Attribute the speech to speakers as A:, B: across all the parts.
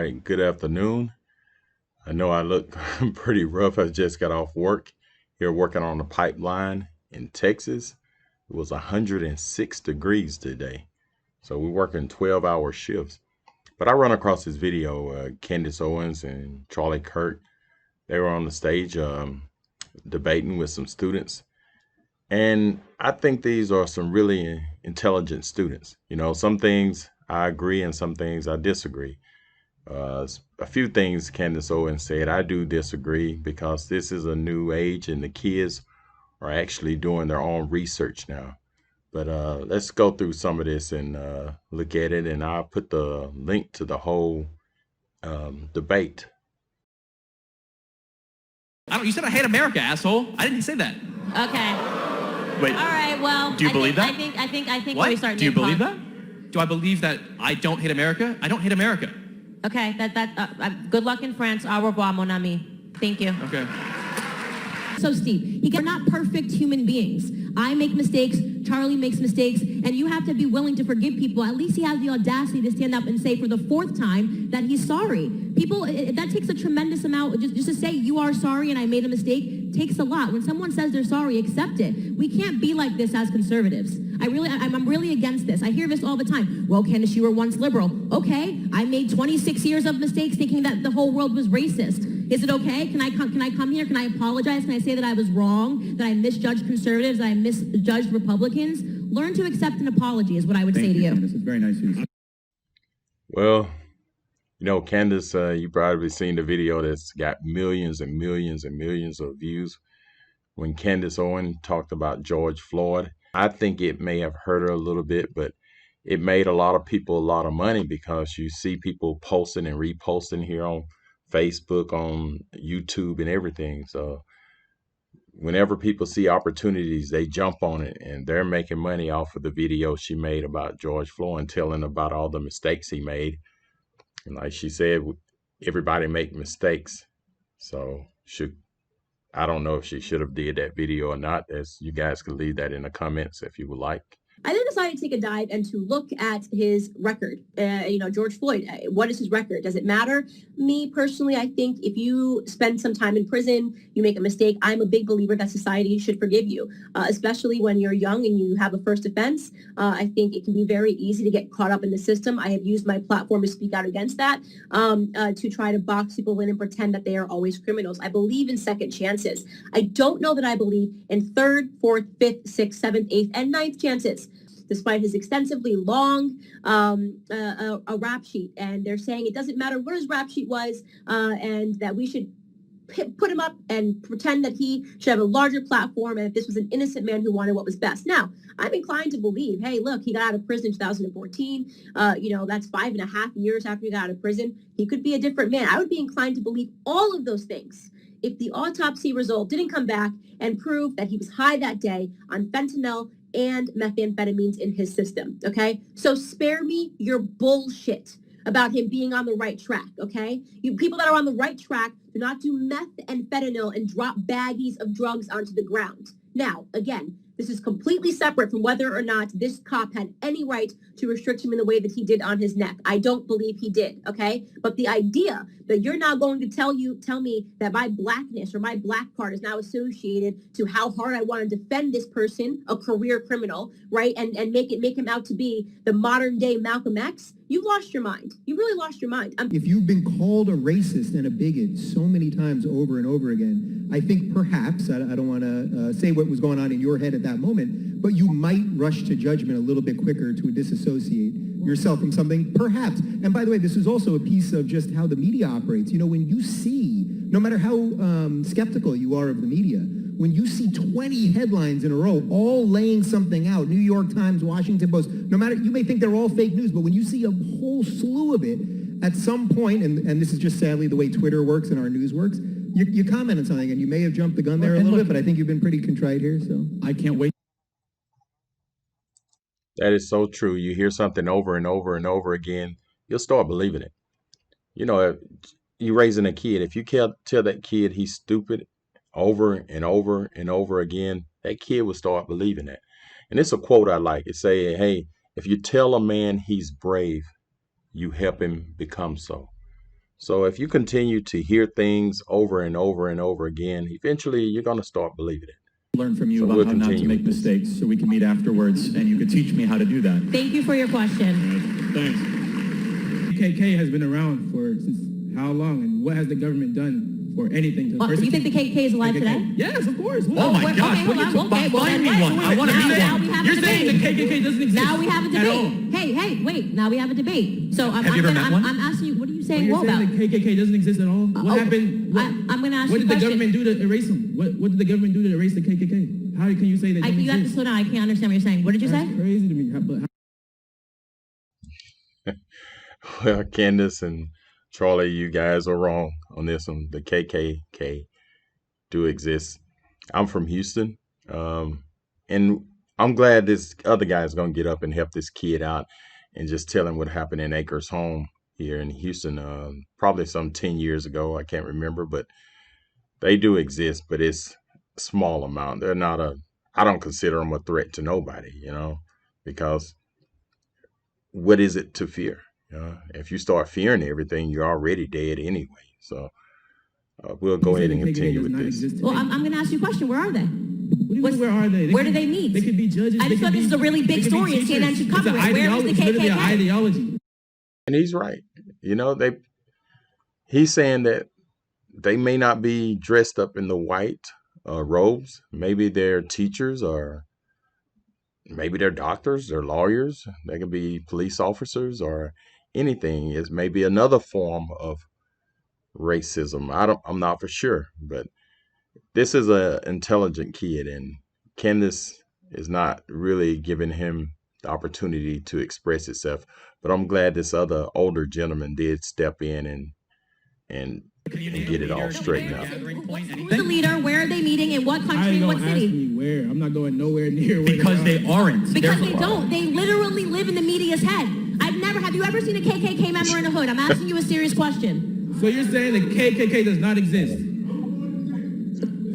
A: right, good afternoon. I know I look pretty rough. I just got off work here working on the pipeline in Texas. It was 106 degrees today. So we're working 12-hour shifts. But I run across this video, Candace Owens and Charlie Kirk. They were on the stage debating with some students. And I think these are some really intelligent students. You know, some things I agree and some things I disagree. A few things Candace Owens said I do disagree because this is a new age and the kids are actually doing their own research now. But let's go through some of this and look at it, and I'll put the link to the whole debate.
B: You said I hate America, asshole. I didn't say that.
C: Okay.
B: Wait.
C: All right. Well,
B: do you believe that?
C: I think
B: what?
C: we start.
B: Do you believe that? Do I believe that I don't hate America? I don't hate America.
C: Okay. Good luck in France. Au revoir, mon ami. Thank you.
B: Okay.
D: So Steve, we're not perfect human beings. I make mistakes, Charlie makes mistakes, and you have to be willing to forgive people. At least he has the audacity to stand up and say for the fourth time that he's sorry. People, that takes a tremendous amount. Just to say you are sorry and I made a mistake takes a lot. When someone says they're sorry, accept it. We can't be like this as conservatives. I'm really against this. I hear this all the time. Well, Candace, you were once liberal. Okay, I made 26 years of mistakes thinking that the whole world was racist. Is it okay? Can I come here? Can I apologize? Can I say that I was wrong? That I misjudged conservatives? That I misjudged Republicans? Learn to accept an apology is what I would say to you.
E: Candace. It's very nice of you.
A: Well, you know, Candace, you probably seen the video that's got millions and millions and millions of views. When Candace Owens talked about George Floyd, I think it may have hurt her a little bit, but it made a lot of people a lot of money because you see people posting and reposting here on Facebook, on YouTube and everything. So whenever people see opportunities, they jump on it, and they're making money off of the video she made about George Floyd and telling about all the mistakes he made. And like she said, everybody make mistakes. So I don't know if she should have did that video or not. As you guys can leave that in the comments if you would like.
F: I then decided to take a dive and to look at his record. George Floyd, what is his record? Does it matter? Me personally, I think if you spend some time in prison, you make a mistake, I'm a big believer that society should forgive you, especially when you're young and you have a first offense. I think it can be very easy to get caught up in the system. I have used my platform to speak out against that, to try to box people in and pretend that they are always criminals. I believe in second chances. I don't know that I believe in third, fourth, fifth, sixth, seventh, eighth, and ninth chances. Despite his extensively long a rap sheet. And they're saying it doesn't matter what his rap sheet was, and that we should put him up and pretend that he should have a larger platform and that this was an innocent man who wanted what was best. Now, I'm inclined to believe, hey, look, he got out of prison in 2014. That's 5.5 years after he got out of prison. He could be a different man. I would be inclined to believe all of those things if the autopsy result didn't come back and prove that he was high that day on fentanyl and methamphetamines in his system, okay? So spare me your bullshit about him being on the right track, okay? You people that are on the right track do not do meth and fentanyl and drop baggies of drugs onto the ground. Now, again, this is completely separate from whether or not this cop had any right to restrict him in the way that he did on his neck. I don't believe he did, okay? But the idea that you're now going to tell me that my blackness or my black card is now associated to how hard I want to defend this person, a career criminal, right? And make him out to be the modern day Malcolm X, you've lost your mind. You really lost your mind.
E: If you've been called a racist and a bigot so many times over and over again, I think perhaps, I don't want to say what was going on in your head at that moment, but you might rush to judgment a little bit quicker to disassociate yourself from something, perhaps. And by the way, this is also a piece of just how the media operates. You know, when you see, no matter how skeptical you are of the media, when you see 20 headlines in a row, all laying something out, New York Times, Washington Post, no matter, you may think they're all fake news, but when you see a whole slew of it, at some point, and this is just sadly the way Twitter works and our news works, you comment on something, and you may have jumped the gun there a little bit, but I think you've been pretty contrite here, so.
B: I can't wait.
A: That is so true. You hear something over and over and over again, you'll start believing it. You know, if you're raising a kid, if you tell that kid he's stupid over and over and over again, that kid will start believing that. And it's a quote I like. It say, hey, if you tell a man he's brave, you help him become so. So if you continue to hear things over and over and over again, eventually you're going to start believing it.
G: Learn from you
A: So
G: about
A: we'll
G: how not to
A: continue
G: make
A: with this.
G: mistakes so we can meet afterwards and you can teach me how to do that.
D: Thank you for your question.
H: Thanks. KKK has been around for since how long, and what has the government done for anything to persecute?
D: You think the KKK is alive today?
H: Yes, of course.
G: Oh my
D: wait,
G: gosh,
D: okay,
G: we
D: hold
G: need
D: on.
G: to
D: Okay, well,
G: find me
D: then
G: one.
D: wait,
G: I want to
D: now-
G: meet
D: now
G: one.
D: we have a
H: You're saying the
D: debate.
H: KKK doesn't exist?
D: Now we have a
H: at all.
D: debate. Hey, wait. Now we have a debate. So
G: Have you ever met one?
D: I'm asking you, what are you
H: Well,
D: saying
H: you're
D: whoa about?
H: saying the KKK doesn't exist at all? What happened?
D: I'm going to ask
H: What
D: you
H: did
D: a
H: the
D: question.
H: government do to erase them? What did the government do to erase the KKK? How can you say they don't
D: You have to
H: exist?
D: slow down. I can't understand what you're saying. What did you
H: That's
D: say?
H: crazy to me.
A: Well, Candace and Charlie, you guys are wrong on this one. The KKK do exist. I'm from Houston, and I'm glad this other guy is going to get up and help this kid out and just tell him what happened in Acres Home here in Houston, probably some 10 years ago. I can't remember, but they do exist, but it's a small amount. They're not I don't consider them a threat to nobody, because what is it to fear? If you start fearing everything, you're already dead anyway. So we'll go ahead and continue with this.
D: Well, I'm going to ask you a question. Where are they?
H: What do you mean, where are they?
D: Where do they meet?
H: They could be judges.
D: I just thought this is a really big story and CNN should cover it. Where is the
H: It's literally an
D: KKK?
H: ideology.
A: And he's right. He's saying that they may not be dressed up in the white robes. Maybe they're teachers, or maybe they're doctors, they're lawyers. They can be police officers or anything. Is maybe another form of racism. I'm not for sure, but this is an intelligent kid, and Candace is not really giving him the opportunity to express itself. But I'm glad this other older gentleman did step in and get it all straightened out.
D: Who's the leader? Where are they meeting? In what country? In what
H: Ask
D: city?
H: me where. I'm not going nowhere near where
G: Because they aren't.
D: Because
G: There's
D: they don't. They literally live in the media's head. Have you ever seen a KKK member in a hood? I'm asking you a serious question.
H: So you're saying the KKK does not exist?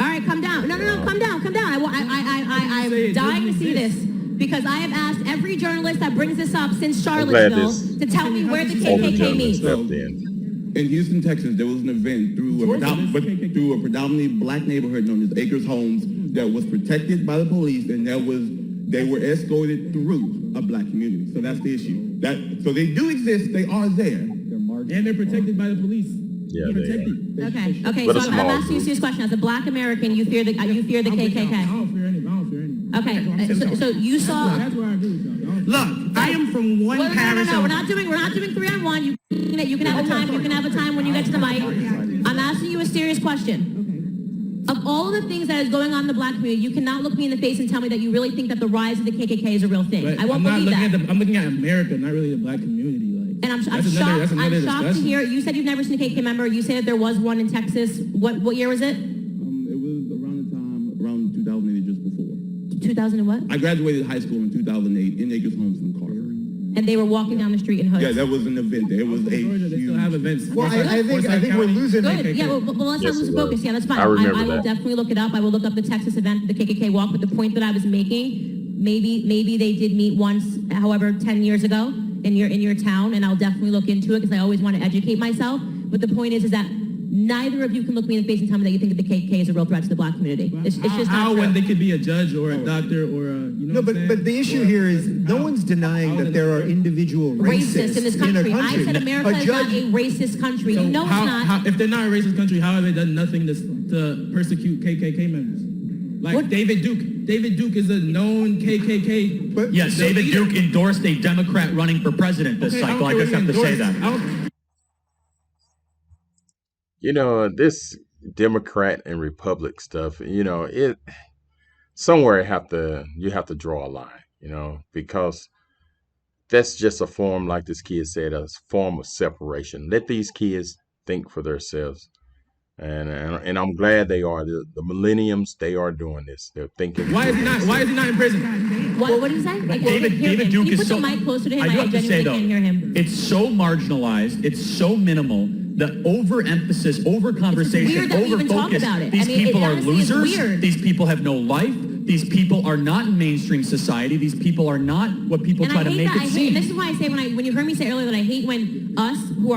D: All right, come down. No, come down. I'm dying to see this because I have asked every journalist that brings this up since Charlottesville to tell me where the
A: Older
D: KKK
A: gentleman
D: meets.
A: stepped in.
I: In Houston, Texas, there was an event through a predominantly black neighborhood known as Acres Homes that was protected by the police, and they were escorted through a black community. So that's the issue. So they do exist. They are there.
H: And they're protected by the police.
A: Yeah,
H: They're
A: they
H: protected.
D: Okay.
A: But a
D: So I'm
A: small
D: asking you a
A: group.
D: serious question. As a black American, you fear the
H: I don't
D: KKK.
H: fear any.
D: Okay. So you saw.
H: That's where I agree with y'all.
J: Look, I am from one
D: Well,
J: parish.
D: no. We're not doing 3-on-1. You can have a time. You can have a time when you get to the mic. I'm asking you a serious question. Of all of the things that is going on in the black community, you cannot look me in the face and tell me that you really think that the rise of the KKK is a real thing.
H: But
D: I won't
H: I'm not
D: believe
H: looking
D: that.
H: I'm looking at America, not really the black community.
D: And I'm
H: That's
D: shocked.
H: another
D: I'm shocked to
H: discussion.
D: hear. You said you've never seen a KKK member. You say that there was one in Texas. What year was it?
I: It was around 2008, just before.
D: 2000 and what?
I: I graduated high school in 2008 in Acres Homes from Carter.
D: And they were walking down the street in hoods.
I: Yeah, that was an event. There was a
H: Georgia, they still have events.
E: Well, I think we're losing.
D: Good. Yeah, well, let's
A: Yes,
D: not lose
A: it
D: focus.
A: was.
D: Yeah, that's fine.
A: I remember
D: I will
A: that.
D: definitely look it up. I will look up the Texas event, the KKK walk. But the point that I was making, maybe they did meet once, however, 10 years ago in your town, and I'll definitely look into it because I always want to educate myself. But the point is that neither of you can look me in the face and tell me that you think that the KKK is a real threat to the black community. It's just not
H: How
D: true.
H: when they could be a judge or a doctor or a,
E: No, but the issue here is no one's denying that there are individual
D: racist in this country. I said America is not a racist country.
H: So
D: You know it's not.
H: if they're not a racist country, how have they done nothing to persecute KKK members? Like
D: What?
H: David Duke. David Duke is a known KKK.
E: But
G: Yes, David Duke endorsed a Democrat running for president this cycle. I just have to say that.
A: This Democrat and Republic stuff, somewhere you have to draw a line, because that's just a form, like this kid said, a form of separation. Let these kids think for themselves. And I'm glad they are. The millenniums, they are doing this. They're thinking.
H: Why is he not in prison?
D: What did he say? I can't hear
G: David
D: him.
G: Duke
D: Can you
G: is
D: put
G: so.
D: the mic closer to him?
G: I do have to say
D: genuinely
G: though,
D: can't hear him.
G: it's so marginalized. It's so minimal. The overemphasis, over conversation,
D: weird that we
G: over
D: even talk
G: focus.
D: about it.
G: These
D: I mean,
G: people are
D: honestly, it's
G: losers.
D: weird.
G: These people have no life. These people are not in mainstream society. These people are not what people
D: And
G: try
D: I
G: to
D: hate
G: make
D: that.
G: it seem.
D: This is why I say when you heard me say earlier that I hate when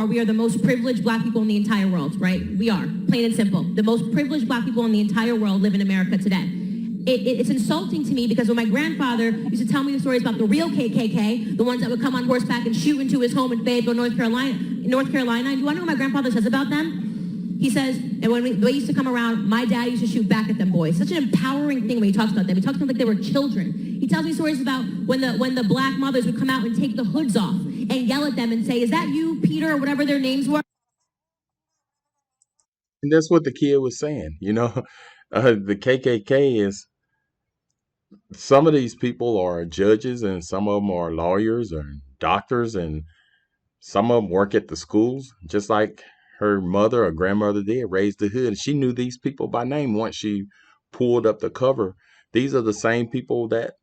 D: we are the most privileged black people in the entire world, right? We are, plain and simple. The most privileged black people in the entire world live in America today. It's insulting to me because when my grandfather used to tell me the stories about the real KKK, the ones that would come on horseback and shoot into his home in Fayetteville, North Carolina, do you want to know what my grandfather says about them? He says, and when they used to come around, my dad used to shoot back at them boys. Such an empowering thing when he talks about them. He talks about them like they were children. He tells me stories about when the black mothers would come out and take the hoods off and yell at them and say, "Is that you, Peter," or whatever their names were.
A: And that's what the kid was saying. The KKK is, some of these people are judges and some of them are lawyers or doctors and some of them work at the schools, just like her mother or grandmother did, raised the hood. She knew these people by name once she pulled up the cover. These are the same people that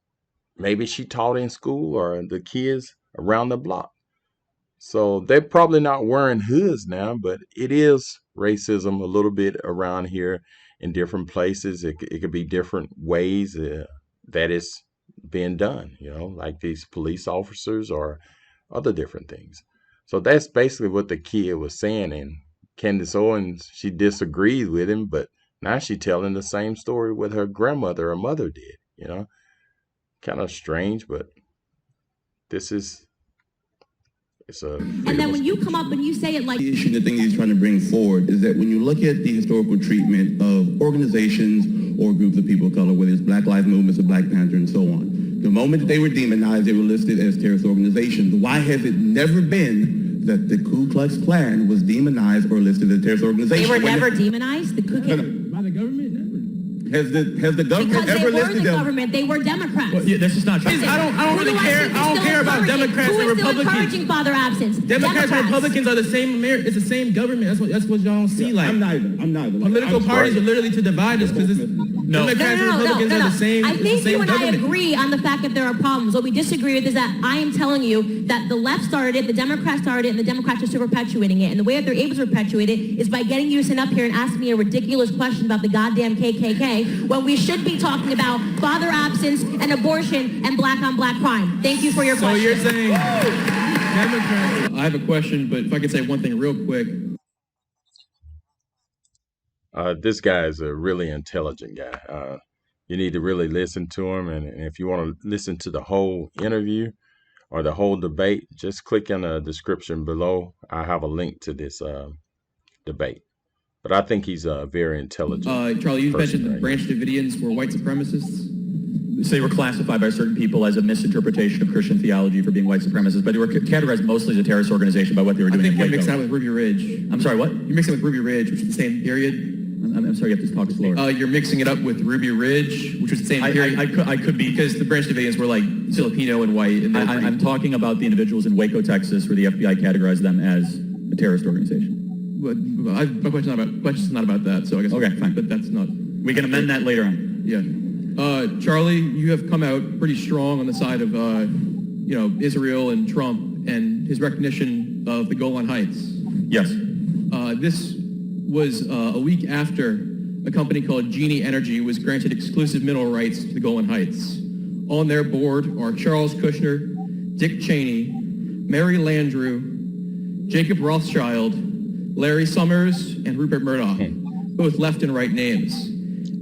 A: maybe she taught in school or the kids around the block. So they're probably not wearing hoods now, but it is racism a little bit around here in different places. It could be different ways that it's being done, like these police officers or other different things. So that's basically what the kid was saying. And Candace Owens, she disagreed with him, but now she's telling the same story what her grandmother or mother did, Kind of strange, but it's a
D: And then when you come up and you say it like...
I: The issue, the thing he's trying to bring forward is that when you look at the historical treatment of organizations or groups of people of color, whether it's Black Lives Movements or Black Panther and so on, the moment that they were demonized, they were listed as terrorist organizations. Why has it never been that the Ku Klux Klan was demonized or listed as a terrorist organization?
D: They were never demonized? The Ku Klux...
H: By the government, never.
I: Has the government
D: Because
I: ever
D: they were
I: listed
D: the
I: them?
D: government. They were Democrats.
G: Well, yeah, this is not true.
H: I don't really care. I don't care about Democrats and
D: Who is still
H: Republicans.
D: encouraging father absence?
H: Democrats and Republicans are the same. It's the same government. That's what y'all don't see. Like
I: I'm neither.
H: political parties are literally to divide us because Democrats and Republicans are the same.
D: I
H: it's the
D: think
H: same
D: you and I
H: government.
D: agree on the fact that there are problems. What we disagree with is that I am telling you that the left started it, the Democrats started it, and the Democrats are still perpetuating it. And the way that they're able to perpetuate it is by getting you to sit up here and ask me a ridiculous question about the goddamn KKK when we should be talking about father absence and abortion and black on black crime. Thank you for your question.
H: So you're saying Democrats? I have a question, but if I could say one thing real quick.
A: This guy is a really intelligent guy. You need to really listen to him. And if you want to listen to the whole interview or the whole debate, just click in the description below. I have a link to this debate. But I think he's a very intelligent
B: Charlie, you mentioned the
A: right
B: Branch Davidians were white supremacists.
G: So they were classified by certain people as a misinterpretation of Christian theology for being white supremacists, but they were categorized mostly as a terrorist organization by what they were doing.
B: I think
G: in
B: you're
G: Waco.
B: mixing that with Ruby Ridge.
G: I'm sorry, what?
B: You're mixing it with Ruby Ridge, which is the same period.
G: I'm sorry, you have to talk slower.
B: You're mixing it up with Ruby Ridge, which was the same period.
G: I could be.
B: Because the Branch Davidians were like Filipino and white. And
G: I'm talking about the individuals in Waco, Texas, where the FBI categorized them as a terrorist organization.
B: But my question's not about that, so I guess...
G: Okay, fine.
B: But that's not...
G: We can amend that later on.
B: Yeah. Charlie, you have come out pretty strong on the side of, Israel and Trump and his recognition of the Golan Heights.
G: Yes.
B: This was a week after a company called Genie Energy was granted exclusive mineral rights to the Golan Heights. On their board are Charles Kushner, Dick Cheney, Mary Landrieu, Jacob Rothschild, Larry Summers, and Rupert Murdoch, both left and right names.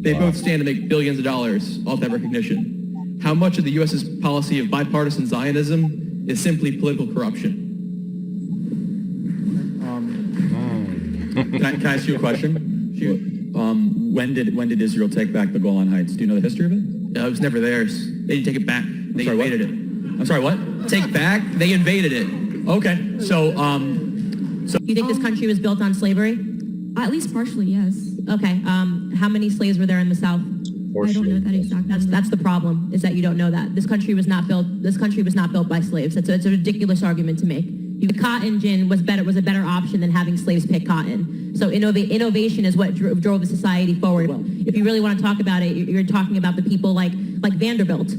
B: They both stand to make billions of dollars off that recognition. How much of the U.S.'s policy of bipartisan Zionism is simply political corruption?
G: Can I ask you a question?
B: Sure.
G: When did Israel take back the Golan Heights? Do you know the history of it?
B: It was never theirs. They didn't take it back. They invaded it.
G: I'm sorry, what?
B: Take back? They invaded it.
G: Okay, so
D: You think this country was built on slavery?
K: At least partially, yes.
D: Okay. How many slaves were there in the South?
K: I don't know that exact number.
D: That's the problem, is that you don't know that. This country was not built by slaves. It's a ridiculous argument to make. The cotton gin was a better option than having slaves pick cotton. So innovation is what drove the society forward. If you really want to talk about it, you're talking about the people like Vanderbilt.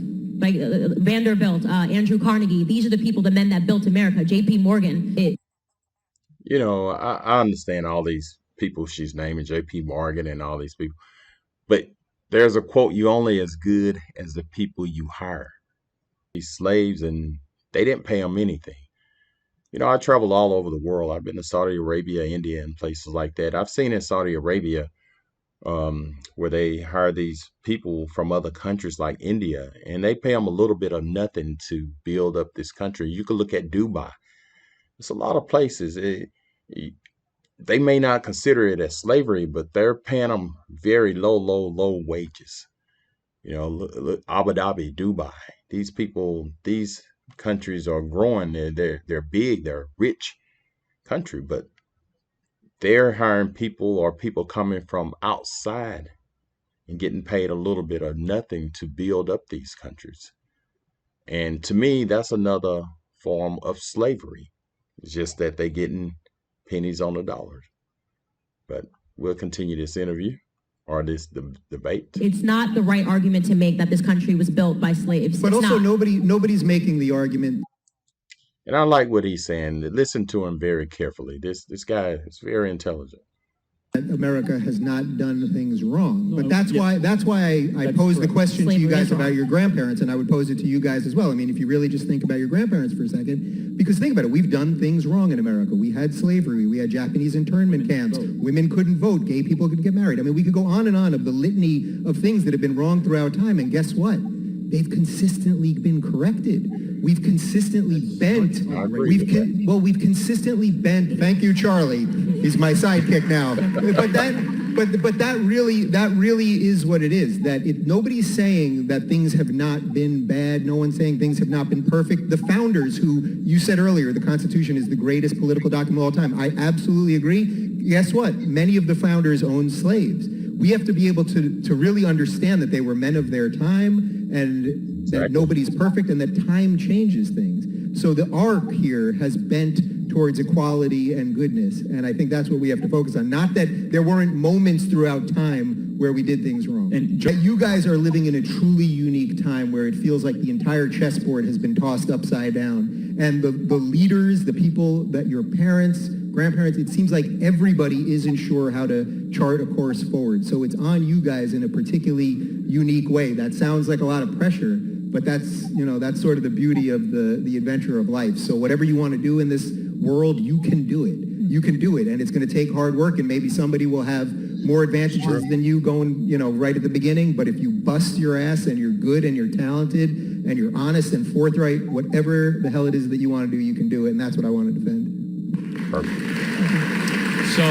D: Andrew Carnegie. These are the people, the men that built America. J.P. Morgan.
A: I understand all these people she's naming, J.P. Morgan and all these people. But There's a quote, "You only as good as the people you hire." These slaves, and they didn't pay them anything. You know, I traveled all over the world. I've been to Saudi Arabia, India, and places like that. I've seen in Saudi Arabia where they hire these people from other countries like India, and they pay them a little bit of nothing to build up this country. You could look at Dubai. It's a lot of places. They may not consider it as slavery, but they're paying them very low wages. You know, look, Abu Dhabi, Dubai. These people, these countries are growing. They're big. They're a rich country, but they're hiring people or people coming from outside and getting paid a little bit or nothing to build up these countries. And to me, that's another form of slavery. It's just that they're getting pennies on the dollar. But we'll continue this interview or this debate.
D: It's not the right argument to make that this country was built by slaves.
E: But
D: It's
E: also,
D: not.
E: nobody's making the argument.
A: And I like what he's saying. Listen to him very carefully. This guy is very intelligent.
E: America has not done things wrong, but that's why I posed the question to you guys about your grandparents, and I would pose it to you guys as well. I mean, if you really just think about your grandparents for a second, because think about it, we've done things wrong in America. We had slavery, we had Japanese internment camps, women couldn't vote, gay people could get married. I mean, we could go on and on of the litany of things that have been wrong throughout time, and guess what? They've consistently been corrected. We've consistently bent. We've consistently bent. Thank you, Charlie. He's my sidekick now. But that really is what it is. Nobody's saying that things have not been bad. No one's saying things have not been perfect. The founders, who you said earlier, the Constitution is the greatest political document of all time. I absolutely agree. Guess what? Many of the founders owned slaves. We have to be able to really understand that they were men of their time, and that nobody's perfect, and that time changes things. So the arc here has bent towards equality and goodness, and I think that's what we have to focus on. Not that there weren't moments throughout time where we did things wrong. And you guys are living in a truly unique time where it feels like the entire chessboard has been tossed upside down, and the leaders, the people that your parents, grandparents, it seems like everybody isn't sure how to chart a course forward. So it's on you guys in a particularly unique way. That sounds like a lot of pressure, but that's sort of the beauty of the adventure of life. So whatever you want to do in this world, you can do it. You can do it, and it's going to take hard work, and maybe somebody will have more advantages than you going, right at the beginning. But if you bust your ass and you're good and you're talented and you're honest and forthright, whatever the hell it is that you want to do, you can do it, and that's what I want to defend.
A: Perfect.
G: So